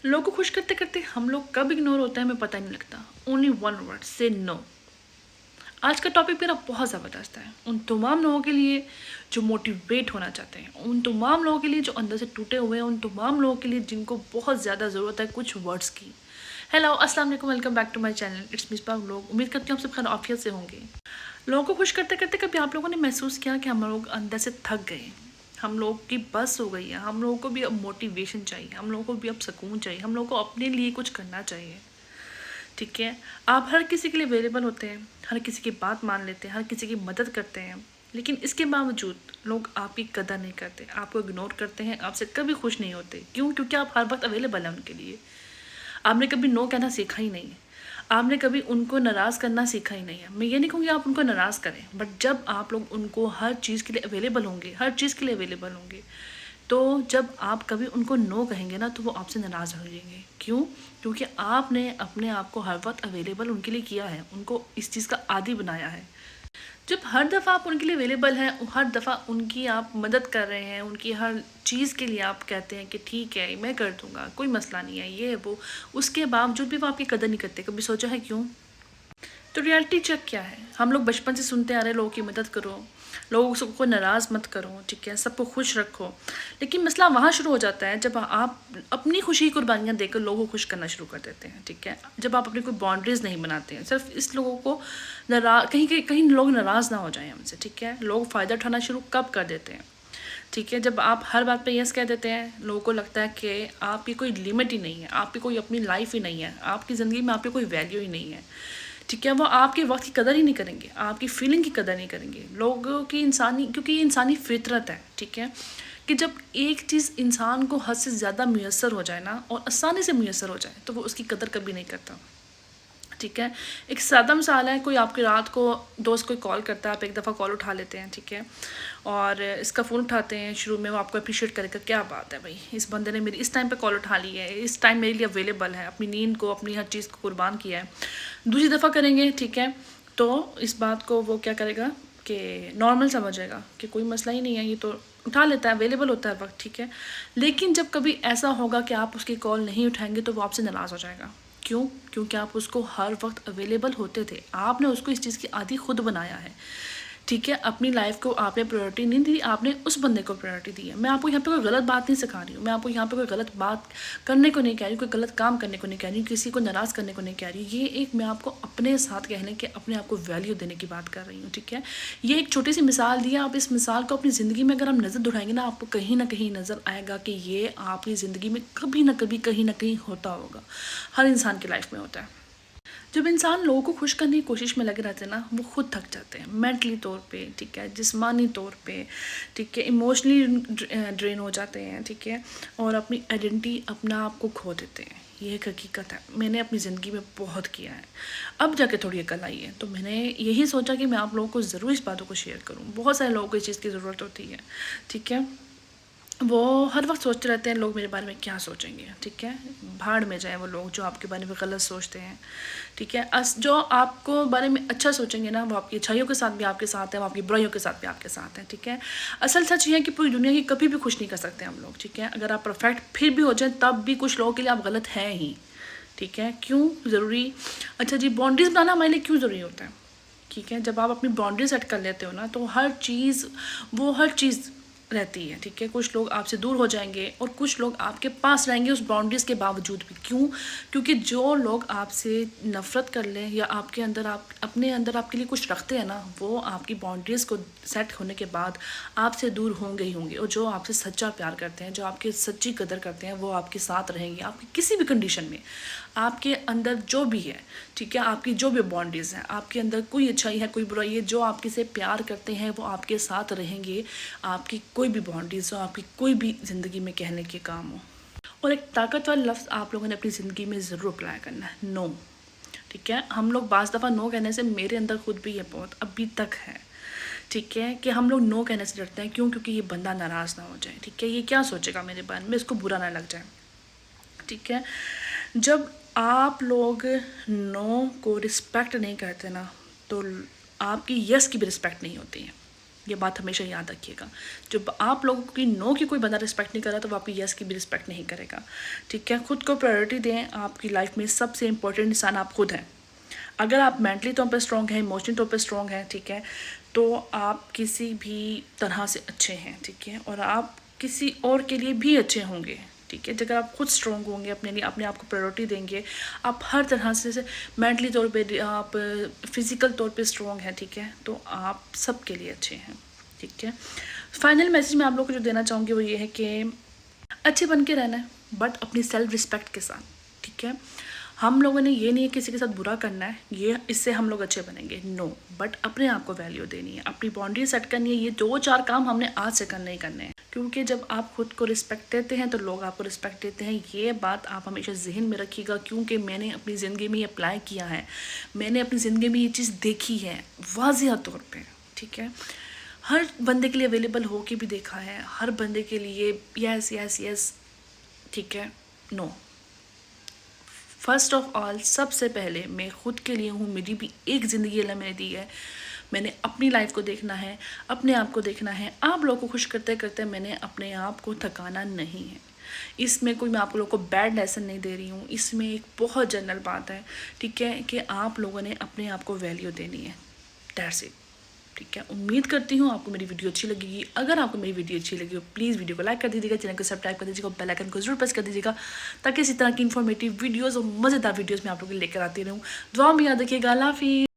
लोगों को खुश करते करते हम लोग कब इग्नोर होते हैं हमें पता नहीं लगता। ओनली वन वर्ड, से नो। आज का टॉपिक मेरा बहुत ज़बरदस्त है, उन तमाम लोगों के लिए जो मोटिवेट होना चाहते हैं, उन तमाम लोगों के लिए जो अंदर से टूटे हुए हैं, उन तमाम लोगों के लिए जिनको बहुत ज़्यादा ज़रूरत है कुछ वर्ड्स की। हेलो, अस्सलाम वालेकुम, welcome back to my channel, it's Misba vlog. उम्मीद करती हूँ आप सब खैर आफियत से होंगे। लोगों को खुश करते करते कभी आप लोगों ने महसूस किया कि हम लोग अंदर से थक गए, हम लोग की बस हो गई है, हम लोगों को भी अब मोटिवेशन चाहिए, हम लोगों को भी अब सुकून चाहिए, हम लोगों को अपने लिए कुछ करना चाहिए। ठीक है, आप हर किसी के लिए अवेलेबल होते हैं, हर किसी की बात मान लेते हैं, हर किसी की मदद करते हैं, लेकिन इसके बावजूद लोग आपकी कदर नहीं करते, आपको इग्नोर करते हैं, आपसे कभी खुश नहीं होते। क्यों? क्योंकि आप हर वक्त अवेलेबल हैं उनके लिए। आपने कभी नो कहना सीखा ही नहीं है, आपने कभी उनको नाराज़ करना सीखा ही नहीं है। मैं ये नहीं कहूँगी आप उनको नाराज़ करें, बट जब आप लोग उनको हर चीज़ के लिए अवेलेबल होंगे, हर चीज़ के लिए अवेलेबल होंगे, तो जब आप कभी उनको नो कहेंगे ना तो वो आपसे नाराज़ हो जाएंगे। क्यों? क्योंकि आपने अपने आप को हर वक्त अवेलेबल उनके लिए किया है, उनको इस चीज़ का आदी बनाया है। जब हर दफ़ा आप उनके लिए अवेलेबल हैं, हर दफ़ा उनकी आप मदद कर रहे हैं, उनकी हर चीज़ के लिए आप कहते हैं कि ठीक है मैं कर दूँगा, कोई मसला नहीं है, ये है वो, उसके बावजूद भी वो आपकी कदर नहीं करते। कभी सोचा है क्यों? तो रियलिटी चेक क्या है? हम लोग बचपन से सुनते आ रहे हैं लोगों की मदद करो, लोगों को नाराज़ मत करो, ठीक है, सबको खुश रखो। लेकिन मसला वहाँ शुरू हो जाता है जब आप अपनी खुशी की कुर्बानियाँ देकर लोगों को खुश करना शुरू कर देते हैं। ठीक है, जब आप अपनी कोई बाउंड्रीज़ नहीं बनाते हैं, सिर्फ इस लोगों को कहीं लोग नाराज़ ना हो जाएं हमसे। ठीक है, लोग फ़ायदा उठाना शुरू कब कर देते हैं? ठीक है, जब आप हर बात पे यस कह देते हैं, लोगों को लगता है कि आपकी कोई लिमिट ही नहीं है, आपकी कोई अपनी लाइफ ही नहीं है, आपकी ज़िंदगी में आपकी कोई वैल्यू ही नहीं है। ठीक है, वो आपके वक्त की कदर ही नहीं करेंगे, आपकी फीलिंग की कदर नहीं करेंगे। लोगों की इंसानी, क्योंकि ये इंसानी फितरत है, ठीक है, कि जब एक चीज़ इंसान को हद से ज़्यादा मुयस्सर हो जाए ना, और आसानी से मुयस्सर हो जाए, तो वो उसकी कदर कभी नहीं करता। ठीक है, एक सादा मिसाल है, कोई आपकी रात को दोस्त कोई कॉल करता है, आप एक दफ़ा कॉल उठा लेते हैं, ठीक है, और इसका फ़ोन उठाते हैं, शुरू में वो आपको अप्रिशिएट करेगा, क्या बात है भाई, इस बंदे ने मेरी इस टाइम पे कॉल उठा ली है, इस टाइम मेरे लिए अवेलेबल है, अपनी नींद को, अपनी हर चीज़ को कुर्बान किया है। दूसरी दफ़ा करेंगे, ठीक है, तो इस बात को वो क्या करेगा कि नॉर्मल समझेगा कि कोई मसला ही नहीं है, ये तो उठा लेता है, अवेलेबल होता है वक्त, ठीक है। लेकिन जब कभी ऐसा होगा कि आप उसकी कॉल नहीं उठाएंगे तो वो आपसे नाराज़ हो जाएगा। क्यों? क्योंकि आप उसको हर वक्त अवेलेबल होते थे, आपने उसको इस चीज़ की आदी खुद बनाया है। ठीक है, अपनी लाइफ को आपने प्रायोरिटी नहीं दी, आपने उस बंदे को प्रायोरिटी दी है। मैं आपको यहाँ पे कोई गलत बात नहीं सिखा रही हूँ, मैं आपको यहाँ पे कोई गलत बात करने को नहीं कह रही हूँ, कोई गलत काम करने को नहीं कह रही हूँ, किसी को नाराज़ करने को नहीं कह रही हूँ। ये एक मैं आपको अपने साथ कहने के, अपने आप को वैल्यू देने की बात कर रही हूँ। ठीक है, ये एक छोटी सी मिसाल दी है, आप इस मिसाल को अपनी ज़िंदगी में अगर हम नज़र दोहराएंगे ना, आपको कहीं ना कहीं नज़र आएगा कि ये आपकी ज़िंदगी में कभी ना कभी, कहीं ना कहीं होता होगा, हर इंसान की लाइफ में होता है। जब इंसान लोगों को खुश करने की कोशिश में लगे रहते हैं ना, वो खुद थक जाते हैं, मेंटली तौर पे, ठीक है, जिस्मानी तौर पे, ठीक है, इमोशनली ड्रेन हो जाते हैं, ठीक है, और अपनी आइडेंटिटी, अपना आप को खो देते हैं। ये एक हकीकत है, मैंने अपनी ज़िंदगी में बहुत किया है। अब जाके थोड़ी अकल आई है, तो मैंने यही सोचा कि मैं आप लोगों को ज़रूर इस बातों को शेयर करूँ। बहुत सारे लोगों को इस चीज़ की ज़रूरत होती है, ठीक है, वो हर वक्त सोचते रहते हैं लोग मेरे बारे में क्या सोचेंगे। ठीक है, भाड़ में जाए वो लोग जो आपके बारे में गलत सोचते हैं। ठीक है, जो आपको बारे में अच्छा सोचेंगे ना, वो आपकी अच्छाइयों के साथ भी आपके साथ है, वो आपकी बुराइयों के साथ भी आपके साथ हैं। ठीक है, असल सच ये है कि पूरी दुनिया की कभी भी खुश नहीं कर सकते हम लोग। ठीक है, अगर आप परफेक्ट फिर भी हो जाए तब भी कुछ लोगों के लिए आप गलत हैं ही। ठीक है, क्यों ज़रूरी? अच्छा जी, बाउंड्रीज बनाना हमारे लिए क्यों ज़रूरी होता है? ठीक है, जब आप अपनी बाउंड्री सेट कर लेते हो ना, तो हर चीज़, वो हर चीज़ रहती है। ठीक है, कुछ लोग आपसे दूर हो जाएंगे और कुछ लोग आपके पास रहेंगे उस बाउंड्रीज़ के बावजूद भी। क्यों? क्योंकि जो लोग आपसे नफ़रत कर लें या आपके अंदर, आप अपने अंदर आपके लिए कुछ रखते हैं ना, वो आपकी बाउंड्रीज़ को सेट होने के बाद आपसे दूर होंगे ही होंगे। और जो आपसे सच्चा प्यार करते हैं, जो आपकी सच्ची कदर करते हैं, वो आपके साथ रहेंगे आपकी किसी भी कंडीशन में। आपके अंदर जो भी है, ठीक है, आपकी जो भी बाउंड्रीज़ हैं, आपके अंदर कोई अच्छाई है, कोई बुराई है, जो आपके से प्यार करते हैं वो आपके साथ रहेंगे। आपकी कोई भी बाउंड्रीज़ हो, आपकी कोई भी ज़िंदगी में कहने के काम हो। और एक ताकतवर लफ्ज़ आप लोगों ने अपनी ज़िंदगी में ज़रूर अप्लाई करना है, नो। ठीक है, हम लोग बाज़ दफ़ा नो कहने से, मेरे अंदर खुद भी ये बहुत अभी तक है, ठीक है, कि हम लोग नो कहने से डरते हैं। क्यों? क्योंकि ये बंदा नाराज़ ना हो जाए, ठीक है, ये क्या सोचेगा मेरे बारे में, इसको बुरा ना लग जाए। ठीक है, जब आप लोग नो को रिस्पेक्ट नहीं करते ना, तो आपकी यस की भी रिस्पेक्ट नहीं होती है। ये बात हमेशा याद रखिएगा। जब आप लोगों की नो की कोई बंदा रिस्पेक्ट नहीं कर रहा तो आपकी यस की भी रिस्पेक्ट नहीं करेगा, ठीक है। खुद को प्रायोरिटी दें। आपकी लाइफ में सबसे इंपॉर्टेंट इंसान आप खुद हैं। अगर आप मेंटली तौर पर स्ट्रॉन्ग हैं, इमोशनल तौर पर स्ट्रॉन्ग हैं, ठीक है, तो आप किसी भी तरह से अच्छे हैं, ठीक है, और आप किसी और के लिए भी अच्छे होंगे, ठीक है। अगर आप खुद स्ट्रॉन्ग होंगे, अपने लिए अपने आप को प्रायोरिटी देंगे, आप हर तरह से जैसे मेंटली तौर पे, आप फिजिकल तौर पे स्ट्रॉन्ग हैं, ठीक है, तो आप सबके लिए अच्छे हैं, ठीक है। फाइनल मैसेज मैं आप लोगों को जो देना चाहूँगी वो ये है कि अच्छे बन के रहना है, बट अपनी सेल्फ रिस्पेक्ट के साथ, ठीक है। हम लोगों ने ये नहीं है किसी के साथ बुरा करना है, ये इससे हम लोग अच्छे बनेंगे, नो, बट अपने आप को वैल्यू देनी है, अपनी बाउंड्री सेट करनी है। ये 2-4 काम हमने आज से करने ही करने हैं, क्योंकि जब आप खुद को रिस्पेक्ट देते हैं तो लोग आपको रिस्पेक्ट देते हैं। ये बात आप हमेशा जहन में रखिएगा, क्योंकि मैंने अपनी ज़िंदगी में ये अप्लाई किया है, मैंने अपनी ज़िंदगी में ये चीज़ देखी है वाज़िह तौर पर, ठीक है। हर बंदे के लिए अवेलेबल हो के भी देखा है, हर बंदे के लिए यस यस यस, ठीक है, नो। फर्स्ट ऑफ ऑल, सबसे पहले मैं खुद के लिए हूँ। मेरी भी एक ज़िंदगी अल्लाह मैंने दी है, मैंने अपनी लाइफ को देखना है, अपने आप को देखना है। आप लोगों को खुश करते करते मैंने अपने आप को थकाना नहीं है। इसमें कोई मैं आप लोगों को बैड लेसन नहीं दे रही हूँ, इसमें एक बहुत जनरल बात है, ठीक है, कि आप लोगों ने अपने आप को वैल्यू देनी है, दैट्स इट, ठीक है। उम्मीद करती हूँ आपको मेरी वीडियो अच्छी लगेगी। अगर आपको मेरी वीडियो अच्छी लगी हो प्लीज़ वीडियो को लाइक कर दीजिएगा, चैनल को सब्सक्राइब कर दीजिएगा, बेल आइकन को जरूर प्रेस कर दीजिएगा, ताकि इसी तरह की इन्फॉर्मेटिव वीडियोज़ और मज़ेदार वीडियोज़ मैं आप लोगों को लेकर आती रहूँ। दुआ में याद रखिएगा। अल्लाह हाफिज़।